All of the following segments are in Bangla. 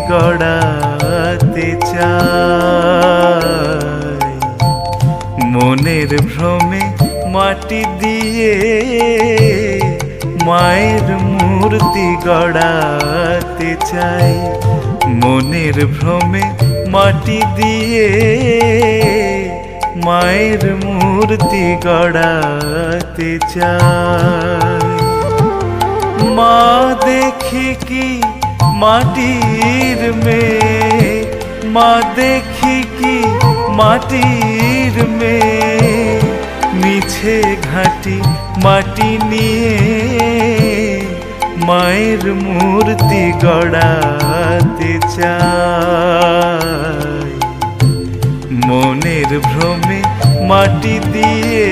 গড়াতে চাই। মনের ভ্রমে মাটি দিয়ে মায়ের মূর্তি গড়াতে চাই। মনের ভ্রমে মাটি দিয়ে মায়ের মূর্তি গড়াতে চাই। মা দেখি কি মাটির মেয়ে, মা দেখি কি মাটির মেয়ে, মিছে ঘাটি মাটি নিয়ে মায়ের মূর্তি গড়াতে চাই। মনের ভ্রমে মাটি দিয়ে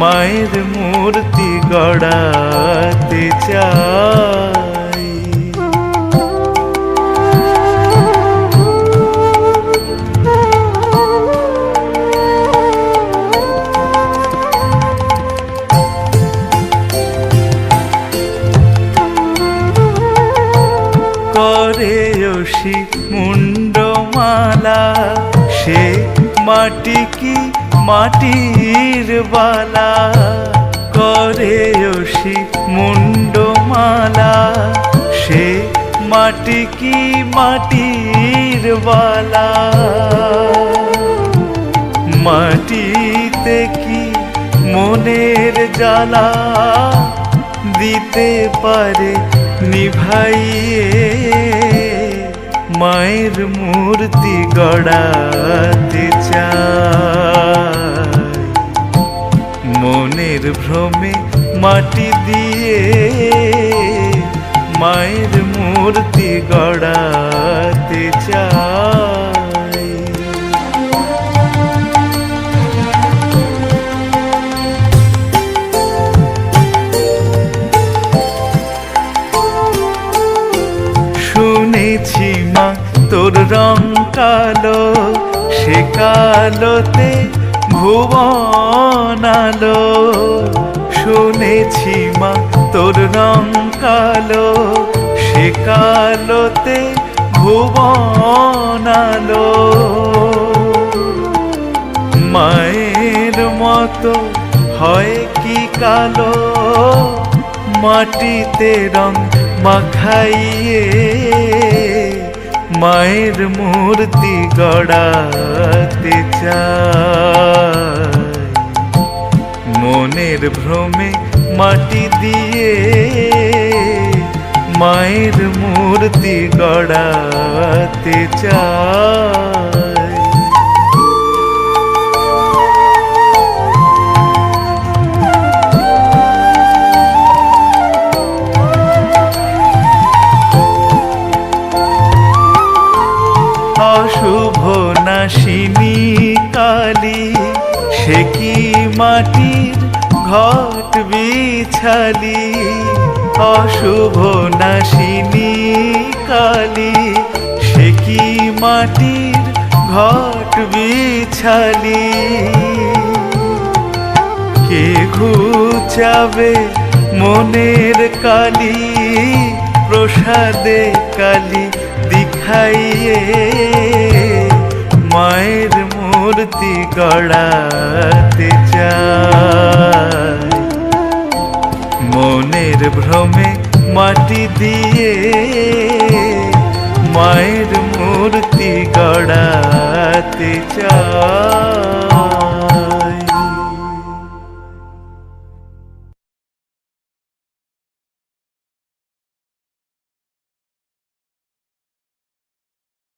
মায়ের মূর্তি গড়াতে চাই। করে অসি মুন্ডমালা, সে মাটি কি মাটির বালা। করে অসি মুন্ডমালা, সে মাটি কি মাটির বালা। মাটিতে কি মনের জ্বালা দিতে পারে নিভাইয়ে মায়ের মূর্তি গড়াতে চাই। মনের ভ্রমে মাটি দিয়ে মায়ের মূর্তি গড়াতে চাই। শুনেছি মা তোর রং কালো, সে কালোতে ভুবন আলো। শুনেছি মা তোর রং কালো, সে কালোতে ভুবন আলো। মায়ের মতো হয় কি কালো, মাটিতে রং মাখাইয়ে মায়ের মূর্তি গড়াতে চাই। মনের ভ্রমে মাটি দিয়ে মায়ের মূর্তি গড়াতে চাই। অশুভ নাশিনী কালী, সে কি মাটির ঘট বিছালি। অশুভ নাশিনী কালী, সে কি মাটির ঘট বিছালি। কে ঘুচাবে মনের কালি, প্রসাদে কালি দিখাইয়ে মায়ের মূর্তি গড়াতে চাই। মনের ভ্রমে মাটি দিয়ে মায়ের মূর্তি গড়াতে চাই।